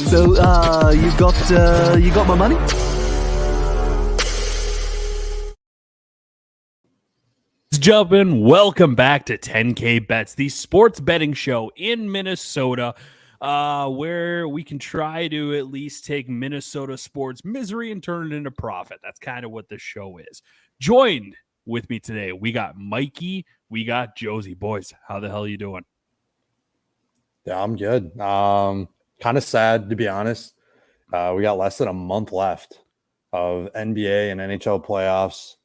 So, you got my money? Let's jump in. Welcome back to 10K Bets, the sports betting show in Minnesota, where we can try to at least take Minnesota sports misery and turn it into profit. That's kind of what this show is. Joined with me today, we got Mikey, we got Josie. Boys, how the hell are you doing? Yeah, I'm good. Kind of sad, to be honest. We got less than a month left of NBA and NHL playoffs.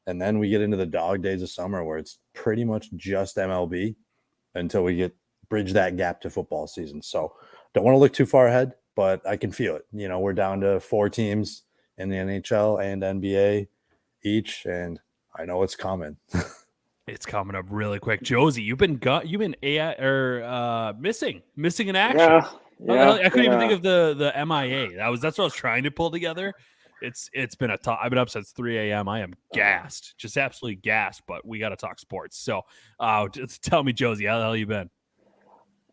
And then we get into the dog days of summer where it's pretty much just MLB until we bridge that gap to football season. So don't want to look too far ahead, but I can feel it. You know, we're down to 4 teams in the NHL and NBA each, and I know it's coming. It's coming up really quick. Josie, you've been missing in action. Yeah, I couldn't even think of the MIA. That's what I was trying to pull together. It's been I've been up since 3 a.m. I am gassed, just absolutely gassed. But we got to talk sports. So, just tell me, Josie, how the hell you been?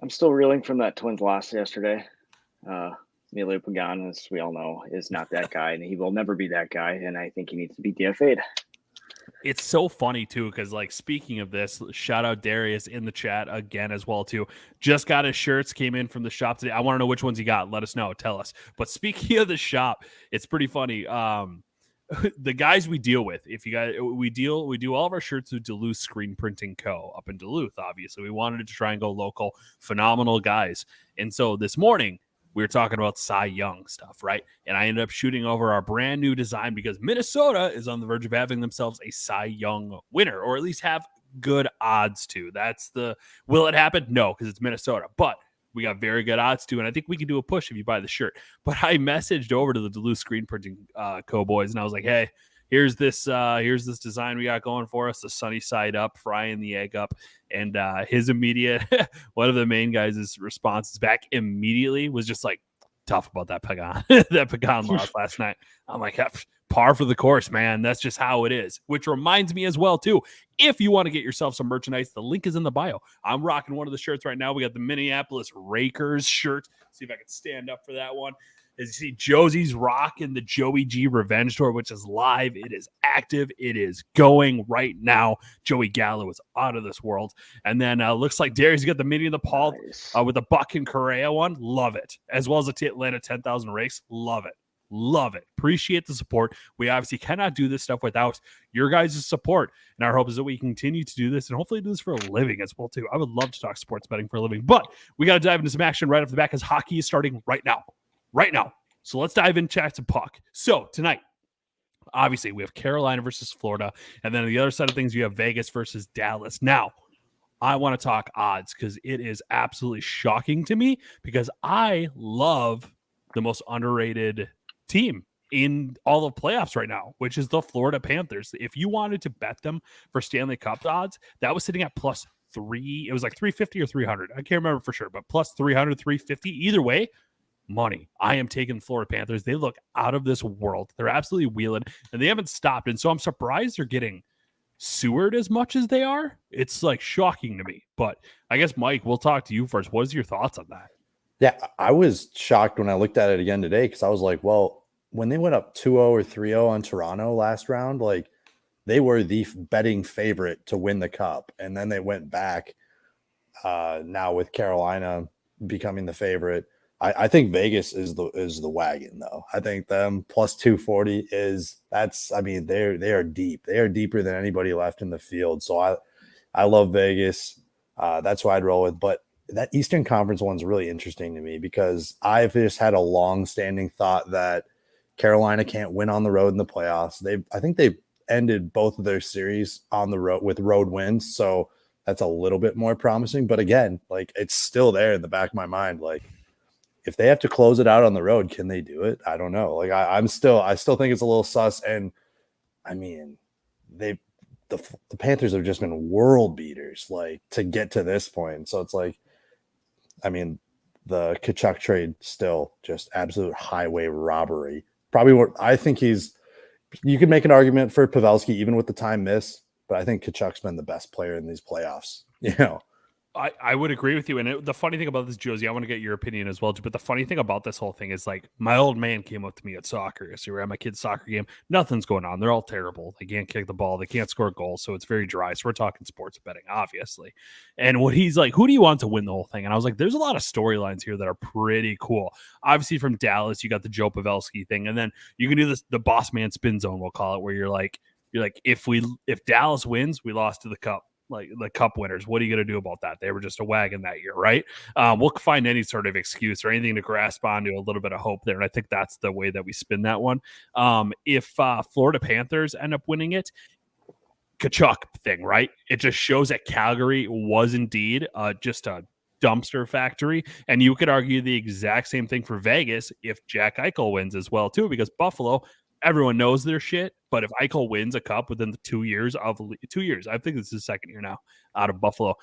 I'm still reeling from that Twins loss yesterday. Emilio Pagan, as we all know, is not that guy, and he will never be that guy. And I think he needs to be DFA'd. It's so funny too, because like speaking of this, shout out Darius in the chat again as well too. Just got his shirts, came in from the shop today. I want to know which ones you got. Let us know. Tell us. But speaking of the shop, it's pretty funny. The guys we deal with, if you guys, we do all of our shirts with Duluth Screen Printing Co. up in Duluth. Obviously, we wanted to try and go local. Phenomenal guys. And so this morning, we were talking about Cy Young stuff, right? And I ended up shooting over our brand new design because Minnesota is on the verge of having themselves a Cy Young winner, or at least have good odds to. Will it happen? No, because it's Minnesota. But we got very good odds to, and I think we can do a push if you buy the shirt. But I messaged over to the Duluth Screen Printing Co. boys, and I was like, hey, here's this design we got going for us, the sunny side up, frying the egg up. And his immediate, one of the main guys' responses back immediately was just like, tough about that Pagan, that Pagan loss last night. I'm like, par for the course, man. That's just how it is. Which reminds me as well, too, if you want to get yourself some merchandise, the link is in the bio. I'm rocking one of the shirts right now. We got the Minneapolis Rakers shirt. See if I can stand up for that one. As you see, Josie's rocking the Joey G Revenge Tour, which is live. It is active. It is going right now. Joey Gallo is out of this world. And then looks like Darius got the Mini and the Paul with the Buck and Correa one. Love it. As well as the Atlanta 10,000 race. Love it. Love it. Appreciate the support. We obviously cannot do this stuff without your guys' support. And our hope is that we continue to do this and hopefully do this for a living as well, too. I would love to talk sports betting for a living. But we got to dive into some action right off the bat because hockey is starting right now. So let's dive in, chat to puck. So tonight, obviously, we have Carolina versus Florida. And then on the other side of things, you have Vegas versus Dallas. Now, I want to talk odds because it is absolutely shocking to me because I love the most underrated team in all of playoffs right now, which is the Florida Panthers. If you wanted to bet them for Stanley Cup odds, that was sitting at +3. It was like 350 or 300. I can't remember for sure, but +300, 350. Either way, money. I am taking Florida Panthers. They look out of this world. They're absolutely wheeling, and they haven't stopped. And so I'm surprised they're getting sewered as much as they are. It's like shocking to me. But I guess, Mike, we'll talk to you first. What is your thoughts on that? Yeah, I was shocked when I looked at it again today because I was like, well, when they went up 2-0 or 3-0 on Toronto last round, like they were the betting favorite to win the cup. And then they went back now with Carolina becoming the favorite. I think Vegas is the wagon, though. I think them +240 they are deep. They are deeper than anybody left in the field. So I love Vegas. That's why I'd roll with. But that Eastern Conference one's really interesting to me because I've just had a long-standing thought that Carolina can't win on the road in the playoffs. I think they've ended both of their series on the road with road wins. So that's a little bit more promising. But again, like it's still there in the back of my mind. Like, if they have to close it out on the road, can they do it? I don't know. Like I still think it's a little sus. And I mean, the Panthers have just been world beaters, like to get to this point. So it's like, I mean, the Tkachuk trade still just absolute highway robbery. Probably what I think you could make an argument for Pavelski even with the time miss, but I think Tkachuk's been the best player in these playoffs. You know. I would agree with you. And the funny thing about this, Josie, I want to get your opinion as well. But the funny thing about this whole thing is like my old man came up to me at soccer. So we're at my kid's soccer game. Nothing's going on. They're all terrible. They can't kick the ball. They can't score goals. So it's very dry. So we're talking sports betting, obviously. And what he's like, who do you want to win the whole thing? And I was like, there's a lot of storylines here that are pretty cool. Obviously from Dallas, you got the Joe Pavelski thing. And then you can do this, the boss man spin zone, we'll call it, where you're like, if Dallas wins, we lost to the cup. Like the cup winners, what are you going to do about that? They were just a wagon that year, right? We'll find any sort of excuse or anything to grasp onto a little bit of hope there. And I think that's the way that we spin that one. If Florida Panthers end up winning it, Tkachuk thing, right? It just shows that Calgary was indeed just a dumpster factory. And you could argue the exact same thing for Vegas if Jack Eichel wins as well, too, because Buffalo, everyone knows their shit, but if Eichel wins a cup within the 2 years, I think this is his second year now out of Buffalo,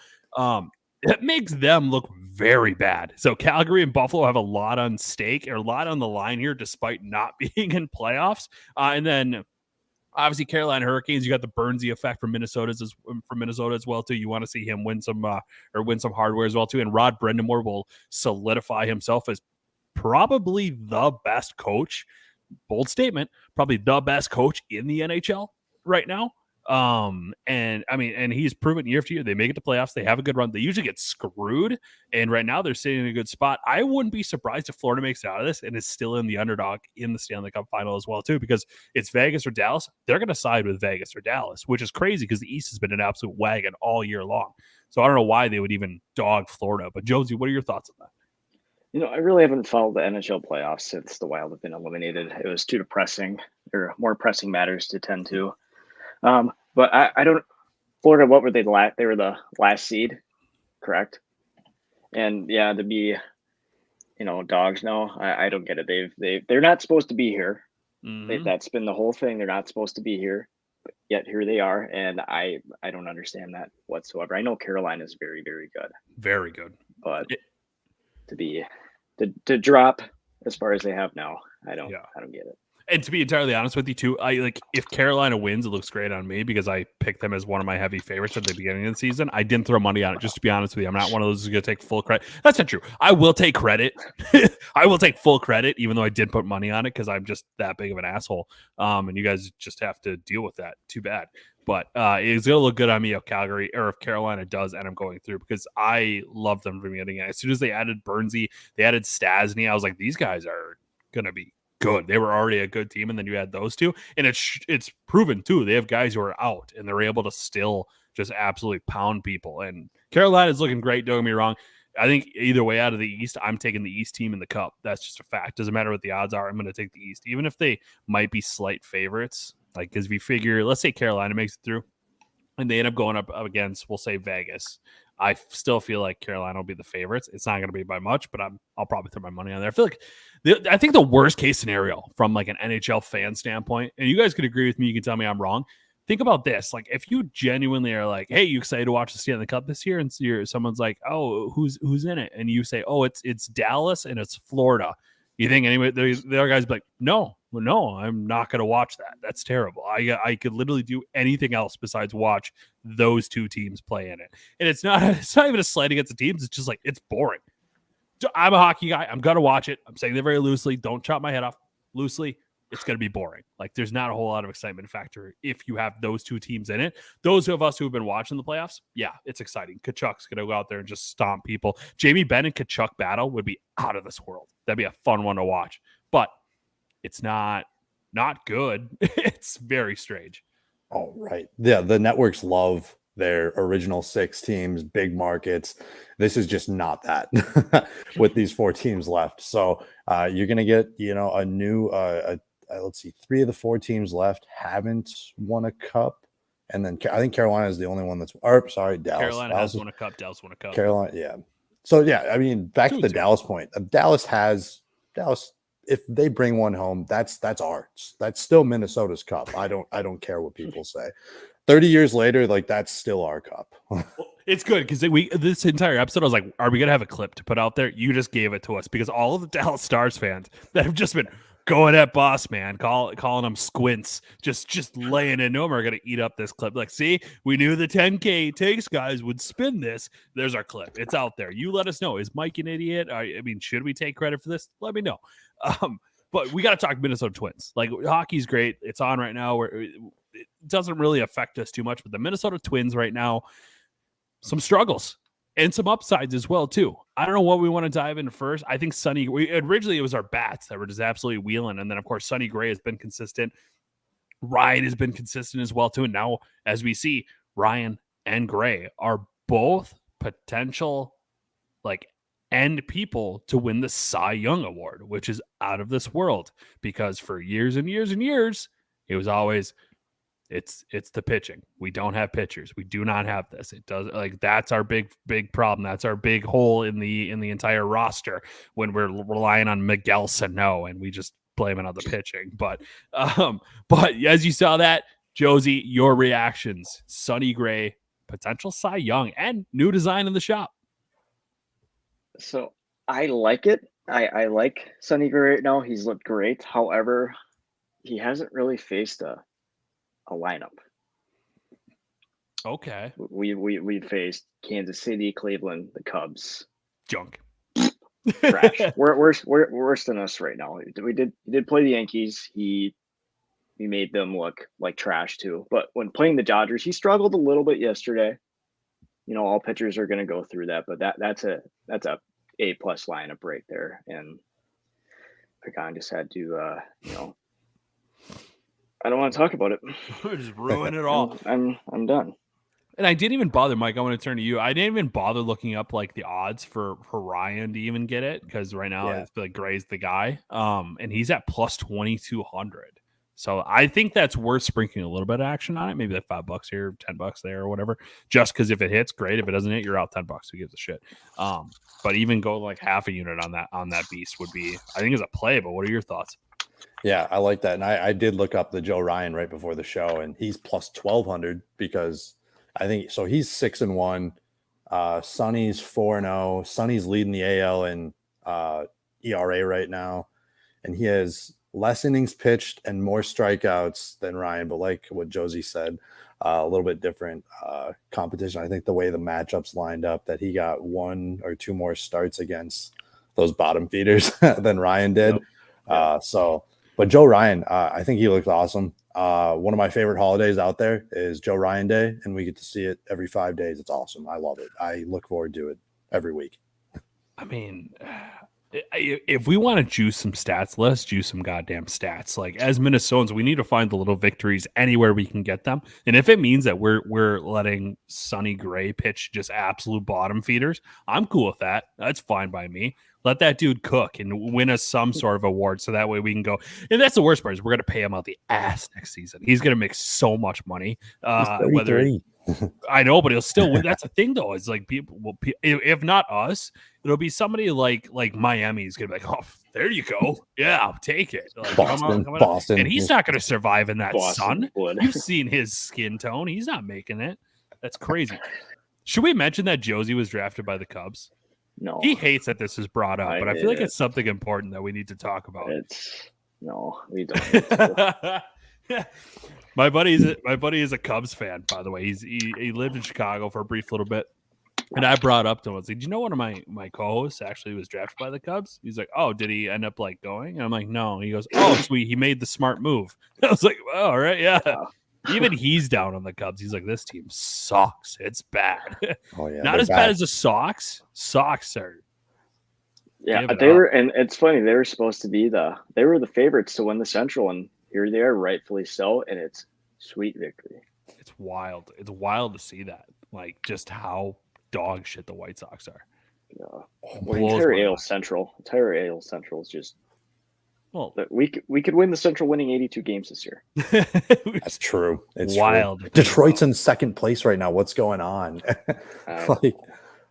it makes them look very bad. So Calgary and Buffalo have a lot on stake or a lot on the line here, despite not being in playoffs. And then obviously Carolina Hurricanes, you got the Burnsy effect from Minnesota as well too. You want to see him win some hardware as well too. And Rod Brind'Amour will solidify himself as probably the best coach. Bold statement, probably the best coach in the NHL right now. And he's proven year after year, they make it to playoffs. They have a good run. They usually get screwed. And right now they're sitting in a good spot. I wouldn't be surprised if Florida makes it out of this and is still in the underdog in the Stanley Cup final as well, too, because it's Vegas or Dallas. They're going to side with Vegas or Dallas, which is crazy because the East has been an absolute wagon all year long. So I don't know why they would even dog Florida. But Josie, what are your thoughts on that? I really haven't followed the NHL playoffs since the Wild have been eliminated. It was too depressing, or more pressing matters to tend to. But I don't. Florida, what were they? They were the last seed, correct? And yeah, to be, dogs. No, I don't get it. They're not supposed to be here. Mm-hmm. That's been the whole thing. They're not supposed to be here, but yet here they are, and I don't understand that whatsoever. I know Carolina is very, very good. Very good, but to drop as far as they have now, I don't get it. And to be entirely honest with you too, if Carolina wins, it looks great on me because I picked them as one of my heavy favorites at the beginning of the season. I didn't throw money on it, just to be honest with you. I'm not one of those who's going to take full credit. That's not true. I will take credit. I will take full credit, even though I did put money on it because I'm just that big of an asshole. And you guys just have to deal with that. Too bad. But it's going to look good on me if Calgary or if Carolina does end up going through because I love them from the beginning. As soon as they added Burnsy, they added Stastny, I was like, these guys are going to be good. They were already a good team, and then you add those two, and it's proven too. They have guys who are out, and they're able to still just absolutely pound people. And Carolina's looking great. Don't get me wrong. I think either way out of the East, I'm taking the East team in the Cup. That's just a fact. Doesn't matter what the odds are. I'm going to take the East, even if they might be slight favorites. Like, because if you figure, let's say Carolina makes it through, and they end up going up against, we'll say Vegas. I still feel like Carolina will be the favorites. It's not going to be by much, but I'll probably throw my money on there. I feel like I think the worst case scenario from like an NHL fan standpoint, and you guys could agree with me, you can tell me I'm wrong. Think about this. Like, if you genuinely are like, hey, you excited to watch the Stanley Cup this year? And someone's like, oh, who's in it? And you say, oh, it's Dallas and it's Florida. You think anyway, the other guy's like, no, I'm not going to watch that. That's terrible. I could literally do anything else besides watch those two teams play in it. And it's not even a slight against the teams. It's just like, it's boring. I'm a hockey guy. I'm going to watch it. I'm saying that very loosely. Don't chop my head off. Loosely, it's going to be boring. Like, there's not a whole lot of excitement factor if you have those two teams in it. Those of us who have been watching the playoffs, yeah, it's exciting. Tkachuk's going to go out there and just stomp people. Jamie Benn and Tkachuk battle would be out of this world. That'd be a fun one to watch. But it's not good. It's very strange. Oh, right. Yeah, the networks love their original 6 teams, big markets. This is just not that with these 4 teams left. So you're going to get, a new, let's see, 3 of the 4 teams left haven't won a cup. And then I think Carolina is the only one Dallas. Carolina has won a cup. Dallas won a cup. Carolina, yeah. So, yeah, I mean, back to the Dallas point. Dallas, if they bring one home, that's ours. That's still Minnesota's cup. I don't care what people say. 30 years later, like, that's still our cup. It's good because this entire episode, I was like, are we going to have a clip to put out there? You just gave it to us because all of the Dallas Stars fans that have just been going at Boss Man, calling him squints, just laying into him. Are gonna eat up this clip. Like, see, we knew the 10K takes guys would spin this. There's our clip. It's out there. You let us know. Is Mike an idiot? I mean, should we take credit for this? Let me know. But we got to talk Minnesota Twins. Like, hockey's great. It's on right now. Where it doesn't really affect us too much. But the Minnesota Twins right now, some struggles. And some upsides as well, too. I don't know what we want to dive into first. I think originally it was our bats that were just absolutely wheeling. And then, of course, Sonny Gray has been consistent. Ryan has been consistent as well, too. And now, as we see, Ryan and Gray are both potential, like, end people to win the Cy Young Award, which is out of this world. Because for years and years and years, it was always... It's the pitching. We don't have pitchers. We do not have this. It does, like, that's our big problem. That's our big hole in the entire roster when we're relying on Miguel Sano and we just blame it on the pitching. But as you saw that, Josie, your reactions, Sonny Gray, potential Cy Young, and new design in the shop. So I like it. I like Sonny Gray right now. He's looked great. However, he hasn't really faced a lineup. Okay. We faced Kansas City, Cleveland, the Cubs. Junk. Trash. We're worse than us right now. He did play the Yankees. He made them look like trash too. But when playing the Dodgers, he struggled a little bit yesterday. You know, all pitchers are going to go through that, but that's a A+ lineup right there. And Pagan just had to I don't want to talk about it. Just ruin it all. I'm done. And I didn't even bother, Mike. I want to turn to you. I didn't even bother looking up like the odds for Ryan to even get it because right now I feel like Gray's the guy. And he's at plus 2,200. So I think that's worth sprinkling a little bit of action on it. Maybe like $5 here, $10 there, or whatever. Just because if it hits, great. If it doesn't hit, you're out $10. Who gives a shit? But even go like half a unit on that beast would be, I think, is a play. But what are your thoughts? Yeah, I like that. And I did look up the Joe Ryan right before the show, and he's plus 1,200 because I think so. He's 6-1. Sonny's 4-0. Sonny's leading the AL in ERA right now, and he has less innings pitched and more strikeouts than Ryan. But like what Josie said, a little bit different competition. I think the way the matchups lined up, that he got 1 or 2 more starts against those bottom feeders than Ryan did. Yep. But Joe Ryan, I think he looks awesome. One of my favorite holidays out there is Joe Ryan Day, and we get to see it every 5 days. It's awesome. I love it. I look forward to it every week. I mean, if we want to juice some stats, let's juice some goddamn stats. Like, as Minnesotans, we need to find the little victories anywhere we can get them. And if it means that we're letting Sonny Gray pitch just absolute bottom feeders, I'm cool with that. That's fine by me. Let that dude cook and win us some sort of award so that way we can go. And that's the worst part, is we're going to pay him out the ass next season. He's going to make so much money. Whether I know, but he'll still win. That's the thing, though, is like people will, if not us, it'll be somebody like Miami's going to be like, oh, there you go. Yeah, I'll take it. Like, Boston. And he's not going to survive in that sun. You've seen his skin tone. He's not making it. That's crazy. Should we mention that Josie was drafted by the Cubs? No, he hates that this is brought up, but I feel like it's something important that we need to talk about. We don't. My buddy is a Cubs fan, by the way. He lived in Chicago for a brief little bit, and I brought up to him, I was like, "Did you know one of my co-hosts actually was drafted by the Cubs?" He's like, "Oh, did he end up like going?" And I'm like, "No." He goes, "Oh, sweet, he made the smart move." I was like, "Oh, all right, yeah." Even he's down on the Cubs. He's like, this team sucks. It's bad. Oh yeah, not as bad as the Sox. Sox are. Yeah, they were, and it's funny. They were supposed to be they were the favorites to win the Central, and here they are, rightfully so. And it's sweet victory. It's wild. It's wild to see that, like, just how dog shit the White Sox are. Yeah, the entire AL Central is just. Well, we could win the Central, winning 82 games this year. That's true. It's wild. True. Detroit's in second place right now. What's going on? Like,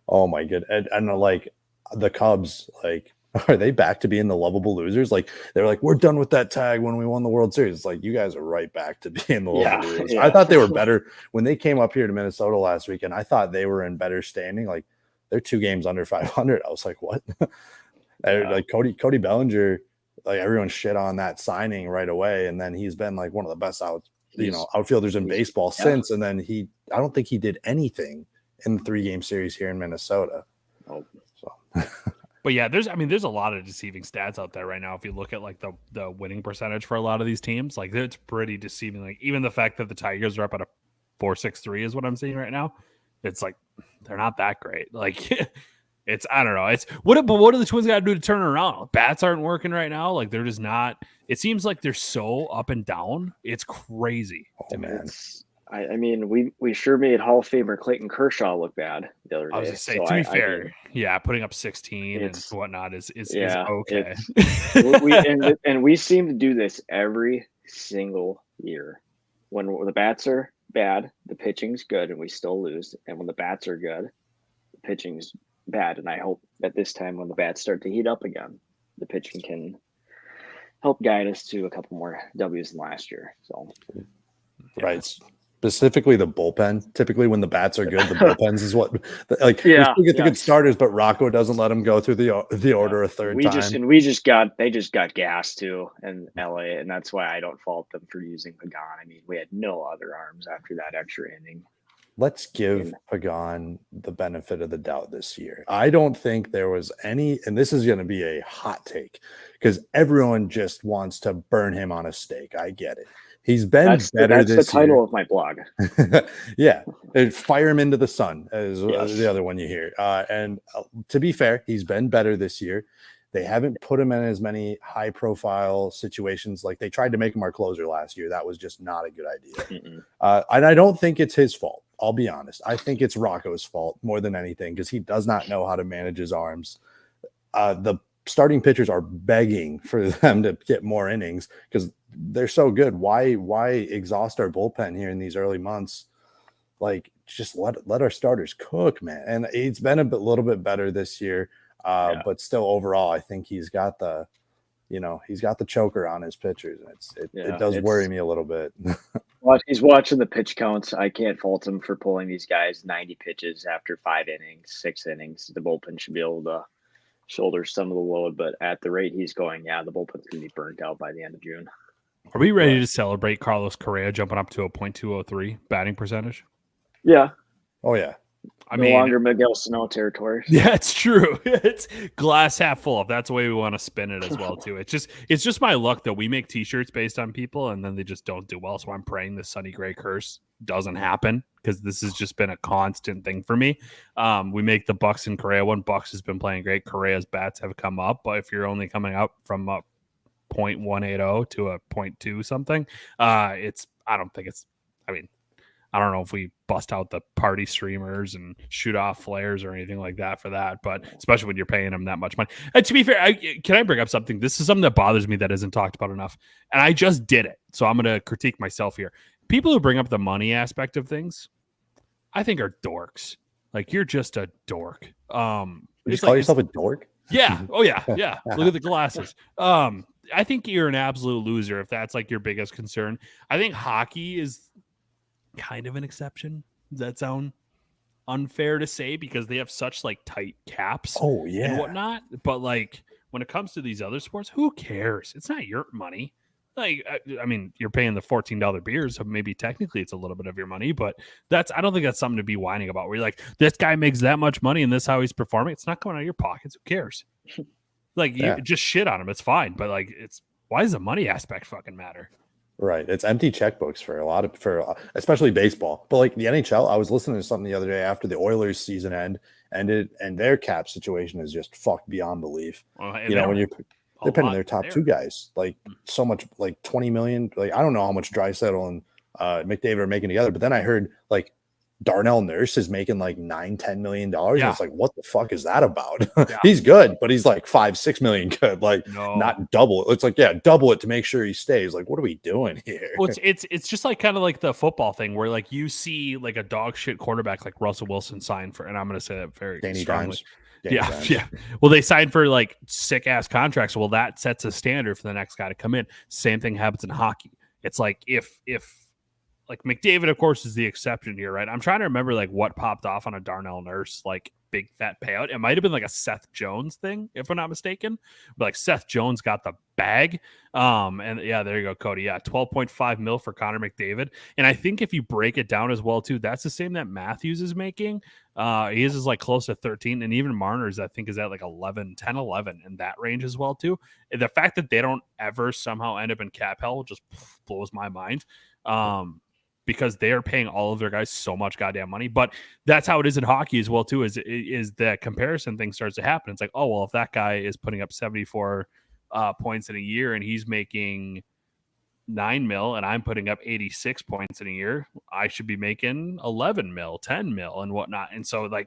oh my goodness. And like the Cubs, like, are they back to being the lovable losers? Like, they're like, we're done with that tag when we won the World Series. It's like, you guys are right back to being the lovable losers. Yeah. I thought they were better when they came up here to Minnesota last weekend. I thought they were in better standing. Like, they're 2 games under 500. I was like, what? Like Cody Bellinger. like everyone shit on that signing right away, and then he's been like one of the best outfielders in baseball since. And then I don't think he did anything in the 3-game series here in Minnesota. Oh. So. But yeah, there's a lot of deceiving stats out there right now. If you look at like the winning percentage for a lot of these teams, like it's pretty deceiving. Like even the fact that the Tigers are up at a 4.63 is what I'm seeing right now. It's like they're not that great. Like I don't know. It's what do the Twins got to do to turn it around? Bats aren't working right now. Like they're just not. It seems like they're so up and down. It's crazy to me. I mean, we sure made Hall of Famer Clayton Kershaw look bad the other day. I was going to say, to be fair, putting up 16 and whatnot is okay. we seem to do this every single year. When the bats are bad, the pitching's good, and we still lose. And when the bats are good, the pitching's bad. And I hope that this time, when the bats start to heat up again, the pitching can help guide us to a couple more W's than last year. So, right. Specifically the bullpen. Typically when the bats are good, the bullpens is what we still get the good starters, but Rocco doesn't let them go through the order a third time. They just got gas too in LA, and that's why I don't fault them for using Pagan. I mean, we had no other arms after that extra inning. Let's give Pagan the benefit of the doubt this year. I don't think there was any, and this is going to be a hot take because everyone just wants to burn him on a stake. I get it. He's been better this year. That's the title of my blog. Yeah. Fire him into the sun is the other one you hear. And to be fair, he's been better this year. They haven't put him in as many high profile situations. Like they tried to make him our closer last year. That was just not a good idea. And I don't think it's his fault. I'll be honest. I think it's Rocco's fault more than anything because he does not know how to manage his arms. The starting pitchers are begging for them to get more innings because they're so good. Why exhaust our bullpen here in these early months? Like just let our starters cook, man. And it's been little bit better this year. But still overall, I think he's got the choker on his pitchers. And it does worry me a little bit. He's watching the pitch counts. I can't fault him for pulling these guys 90 pitches after 5 innings, 6 innings. The bullpen should be able to shoulder some of the load, but at the rate he's going, the bullpen's going to be burnt out by the end of June. Are we ready to celebrate Carlos Correa jumping up to a .203 batting percentage? Yeah. Oh, yeah. No longer Miguel Sano territory. Yeah, it's true. It's glass half full. If that's the way we want to spin it as well, too. It's just my luck that we make T-shirts based on people, and then they just don't do well. So I'm praying the Sonny Gray curse doesn't happen because this has just been a constant thing for me. We make the Bucks and Correa one. Bucks has been playing great. Correa's bats have come up, but if you're only coming up from a 0.180 to a 0.2 something, I don't know if we bust out the party streamers and shoot off flares or anything like that for that, but especially when you're paying them that much money. And to be fair, can I bring up something? This is something that bothers me that isn't talked about enough. And I just did it. So I'm going to critique myself here. People who bring up the money aspect of things, I think are dorks. Like you're just a dork. You call yourself a dork? Yeah. Oh yeah. Yeah. Look at the glasses. I think you're an absolute loser if that's like your biggest concern. I think hockey is kind of an exception. Does that sound unfair to say because they have such like tight caps and whatnot? But like when it comes to these other sports, who cares? It's not your money. Like, I mean, you're paying the $14 beers, so maybe technically it's a little bit of your money, but I don't think that's something to be whining about where you're like, this guy makes that much money and this is how he's performing. It's not coming out of your pockets. Who cares? Like you just shit on him. It's fine. But like, why does the money aspect fucking matter? Right. It's empty checkbooks for especially baseball. But like the NHL, I was listening to something the other day after the Oilers season ended, and their cap situation is just fucked beyond belief. When they're paying their top 2 guys like so much, like 20 million. Like I don't know how much Draisaitl and McDavid are making together, but then I heard like Darnell Nurse is making like $9-10 million. Yeah. And it's like, what the fuck is that about? Yeah. He's good, but he's like $5-6 million good. Like not double it. It's like, double it to make sure he stays. Like, what are we doing here? Well, it's just like kind of like the football thing where like you see like a dog shit quarterback like Russell Wilson sign for, and I'm going to say that very Danny strongly. Dimes. Yeah. Well, they signed for like sick ass contracts. Well, that sets a standard for the next guy to come in. Same thing happens in hockey. It's like if like McDavid, of course, is the exception here, right? I'm trying to remember like what popped off on a Darnell Nurse like big fat payout. It might have been like a Seth Jones thing, if I'm not mistaken. But like Seth Jones got the bag. And yeah, there you go, Cody. Yeah, 12.5 mil for Connor McDavid. And I think if you break it down as well, too, that's the same that Matthews is making. His is like close to 13, and even Marner's I think is at like 11, 10, 11 in that range as well too. The fact that they don't ever somehow end up in cap hell just blows my mind. Because they are paying all of their guys so much goddamn money. But that's how it is in hockey as well too. Is that comparison thing starts to happen? It's like, oh well, if that guy is putting up 74 points in a year and he's making 9 mil and I'm putting up 86 points in a year, I should be making 11 mil, 10 mil and whatnot. And so I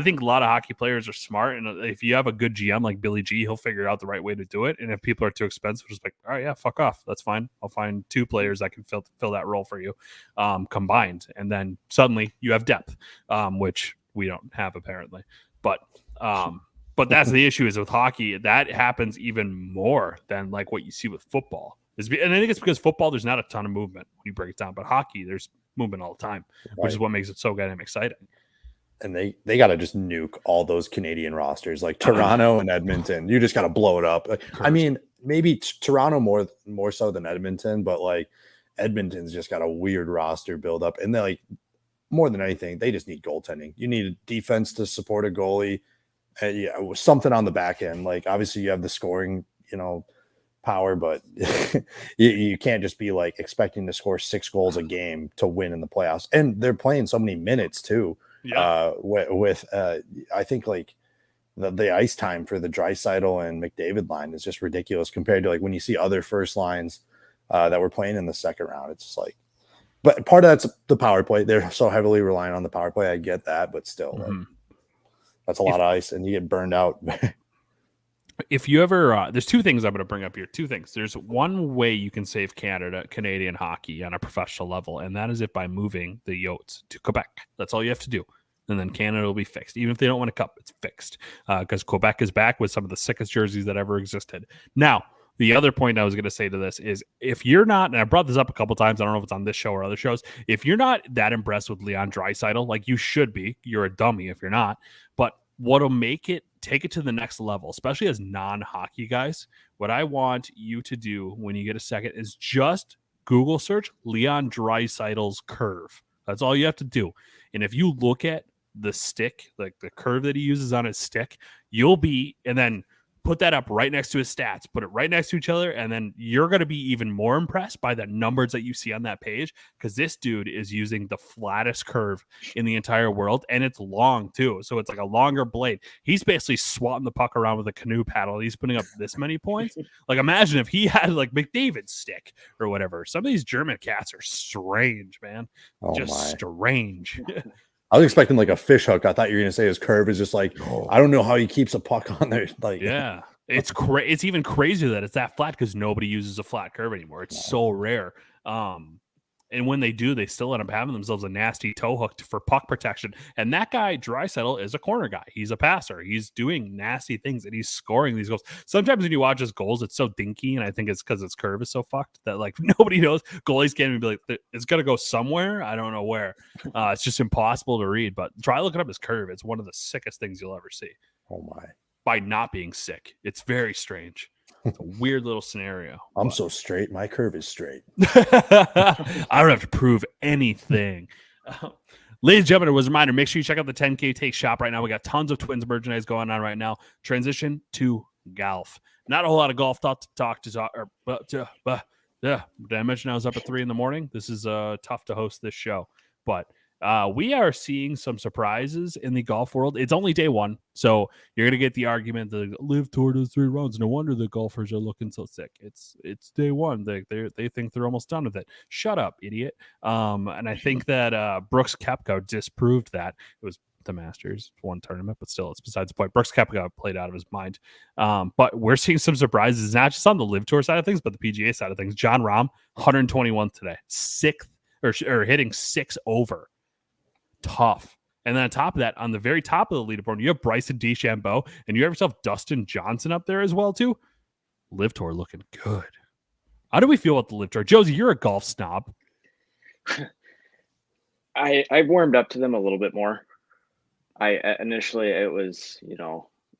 think a lot of hockey players are smart. And if you have a good GM like Billy G, he'll figure out the right way to do it. And if people are too expensive, just like, all right, yeah, fuck off. That's fine. I'll find 2 players that can fill that role for you combined. And then suddenly you have depth, which we don't have apparently, but that's the issue is with hockey. That happens even more than like what you see with football. And I think it's because football, there's not a ton of movement when you break it down. But hockey, there's movement all the time, which is what makes it so goddamn exciting. And they got to just nuke all those Canadian rosters like Toronto and Edmonton. You just got to blow it up. I mean, maybe Toronto more so than Edmonton, but like Edmonton's just got a weird roster build up. And they like more than anything, they just need goaltending. You need a defense to support a goalie. Something on the back end. Like obviously you have the scoring, power, but you can't just be like expecting to score 6 goals a game to win in the playoffs. And they're playing so many minutes too. Yeah. With I think like the ice time for the Draisaitl and McDavid line is just ridiculous compared to like when you see other first lines that were playing in the second round. It's just like, but part of that's the power play. They're so heavily relying on the power play. I get that, but still, like, that's a lot of ice, and you get burned out. If you ever, there's 2 things I'm going to bring up here. 2 things. There's one way you can save Canadian hockey on a professional level, and that is by moving the Yotes to Quebec. That's all you have to do. And then Canada will be fixed. Even if they don't win a cup, it's fixed because Quebec is back with some of the sickest jerseys that ever existed. Now, the other point I was going to say to this is if you're not, and I brought this up a couple times, I don't know if it's on this show or other shows, if you're not that impressed with Leon Draisaitl, like you should be, you're a dummy if you're not, but what'll make it take it to the next level, especially as non-hockey guys, what I want you to do when you get a second is just Google search Leon Draisaitl's curve. That's all you have to do. And if you look at the stick, like the curve that he uses on his stick, and then put that up right next to his stats, put it right next to each other, and then you're going to be even more impressed by the numbers that you see on that page because this dude is using the flattest curve in the entire world, and it's long too. So it's like a longer blade. He's basically swatting the puck around with a canoe paddle. He's putting up this many points. Like imagine if he had like McDavid's stick or whatever. Some of these German cats are strange, man. Strange. I was expecting like a fish hook. I thought you were going to say his curve is just like, I don't know how he keeps a puck on there. Like, yeah, it's even crazier that it's that flat because nobody uses a flat curve anymore. It's so rare. And when they do, they still end up having themselves a nasty toe hook for puck protection. And that guy, Draisaitl, is a corner guy. He's a passer. He's doing nasty things, and he's scoring these goals. Sometimes when you watch his goals, it's so dinky, and I think it's because its curve is so fucked that like nobody knows. Goalies can't even be like, it's going to go somewhere. I don't know where. It's just impossible to read. But try looking up his curve. It's one of the sickest things you'll ever see. Oh, my. By not being sick. It's very strange. It's a weird little scenario. I'm so straight. My curve is straight. I don't have to prove anything. Ladies and gentlemen, it was a reminder. Make sure you check out the 10K Take shop right now. We got tons of Twins merchandise going on right now. Transition to golf. Not a whole lot of golf thought to talk to. Did I mention I was up at 3 a.m? This is tough to host this show, but we are seeing some surprises in the golf world. It's only day 1, so you're going to get the argument that Live Tour does 3 rounds. No wonder the golfers are looking so sick. It's day 1. They think they're almost done with it. Shut up, idiot. And I think that Brooks Koepka disproved that. It was the Masters, one tournament, but still, it's besides the point. Brooks Koepka played out of his mind. But we're seeing some surprises, not just on the Live Tour side of things, but the PGA side of things. Jon Rahm, 121 today, 6th or hitting 6 over. Tough. And then on top of that, on the very top of the leaderboard, you have Bryson DeChambeau, and you have yourself Dustin Johnson up there as well too. Live Tour looking good. How do we feel about the Live Tour? Josie, you're a golf snob. I've warmed up to them a little bit more. initially it was,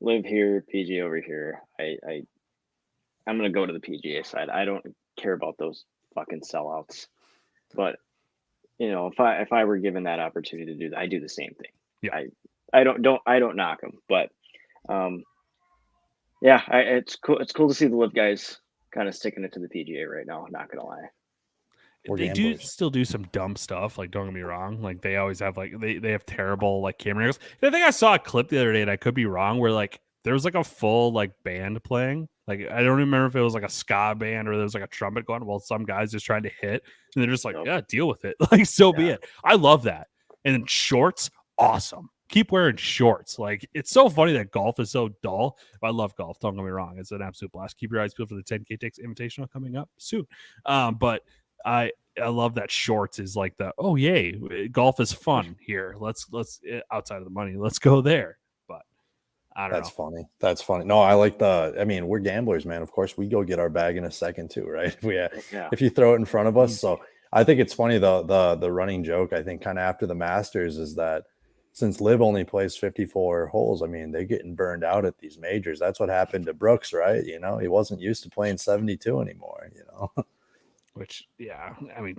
live here, PGA over here. I'm gonna go to the PGA side. I don't care about those fucking sellouts. But if I were given that opportunity to do that, I do the same thing. Yeah. I don't knock them, but yeah, it's cool. It's cool to see the live guys kind of sticking it to the PGA right now. Not gonna lie. We're They do gamblers. still do some dumb stuff. Like, don't get me wrong. Like, they always have they have terrible like camera angles. I think I saw a clip the other day, and I could be wrong, where like there was like a full like band playing. Like, I don't remember if it was like a ska band or there was like a trumpet going. Well, some guys just trying to hit, and they're just like, Nope. yeah, deal with it. Like, so be Yeah. it. I love that. And then shorts, awesome. Keep wearing shorts. Like, it's so funny that golf is so dull. I love golf. Don't get me wrong. It's an absolute blast. Keep your eyes peeled for the 10K Takes Invitational coming up soon. But I love that shorts is like oh yay, golf is fun here. Let's outside of the money, let's go there. But I don't That's know. funny. That's funny. No, I like we're gamblers, man. Of course, we go get our bag in a second too, right? Yeah. If you throw it in front of us. So I think it's funny the running joke, I think, kind of after the Masters is that since Liv only plays 54 holes, I mean, they're getting burned out at these majors. That's what happened to Brooks, right? He wasn't used to playing 72 anymore, Which, yeah, I mean,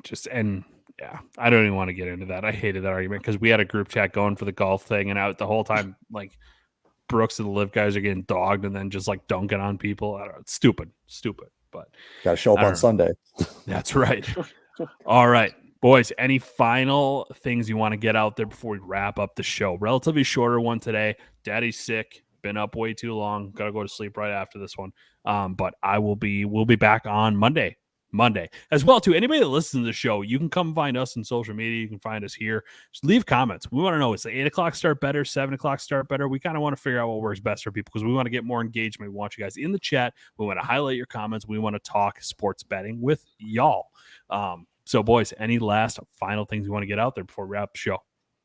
I don't even want to get into that. I hated that argument because we had a group chat going for the golf thing, and out the whole time, like, Brooks and the live guys are getting dogged and then just like dunking on people. I don't know. It's stupid. But Got to show up I on don't know. Sunday. That's right. All right, boys, any final things you want to get out there before we wrap up the show? Relatively shorter one today. Daddy's sick. Been up way too long. Got to go to sleep right after this one. But we'll be back on Monday as well. To anybody that listens to the show, you can come find us on social media. You can find us here. Just leave comments. We want to know, is the 8 o'clock start better, 7 o'clock start better? We kind of want to figure out what works best for people because we want to get more engagement. We want you guys in the chat. We want to highlight your comments. We want to talk sports betting with y'all. So boys, any last final things you want to get out there before we wrap the show?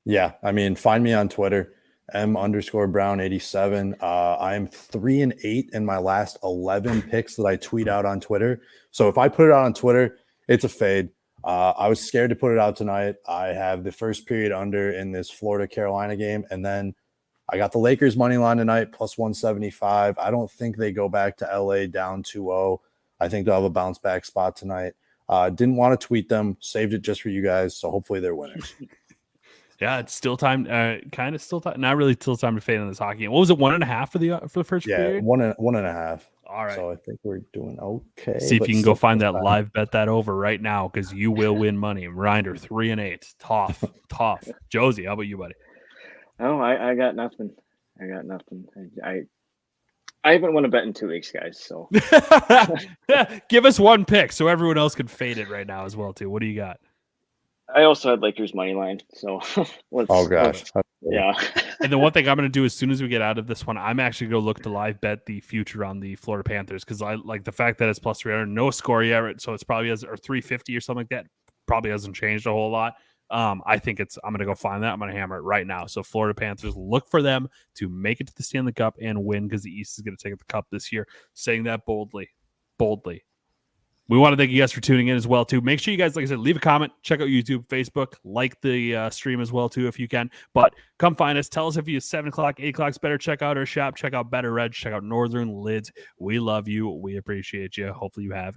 Yeah, I mean, find me on Twitter, M_Brown87. I'm 3-8 in my last 11 picks that I tweet out on Twitter. So if I put it out on Twitter, it's a fade. I was scared to put it out tonight. I have the first period under in this Florida-Carolina game, and then I got the Lakers money line tonight, plus 175. I don't think they go back to LA down 2-0. I think they'll have a bounce back spot tonight. Didn't want to tweet them, saved it just for you guys. So hopefully they're winners. Yeah, it's still time. Kind of still time. Not really still time to fade on this hockey game. What was it? 1.5 for the first period? One and a half. All right. So I think we're doing okay. See if but you can go still find first that time. live bet that over right now because you will win money. Rinder 3-8. Tough. Josie, how about you, buddy? Oh, I got nothing. I haven't won a bet in 2 weeks, guys. So Give us one pick so everyone else can fade it right now as well too. What do you got? I also had Lakers money line. So Oh gosh. yeah. And the one thing I'm going to do as soon as we get out of this one, I'm actually going to look to live bet the future on the Florida Panthers because I like the fact that it's plus 300, no score yet, so it's probably or 350 or something like that. Probably hasn't changed a whole lot. I think I'm going to go find that. I'm going to hammer it right now. So Florida Panthers, look for them to make it to the Stanley Cup and win because the East is going to take the cup this year. Saying that boldly. We want to thank you guys for tuning in as well, too. Make sure you guys, like I said, leave a comment, check out YouTube, Facebook, like the stream as well, too, if you can. But come find us. Tell us if you 7 o'clock, 8 o'clock's better. Check out our shop. Check out Better Red. Check out Northern Lids. We love you. We appreciate you. Hopefully you have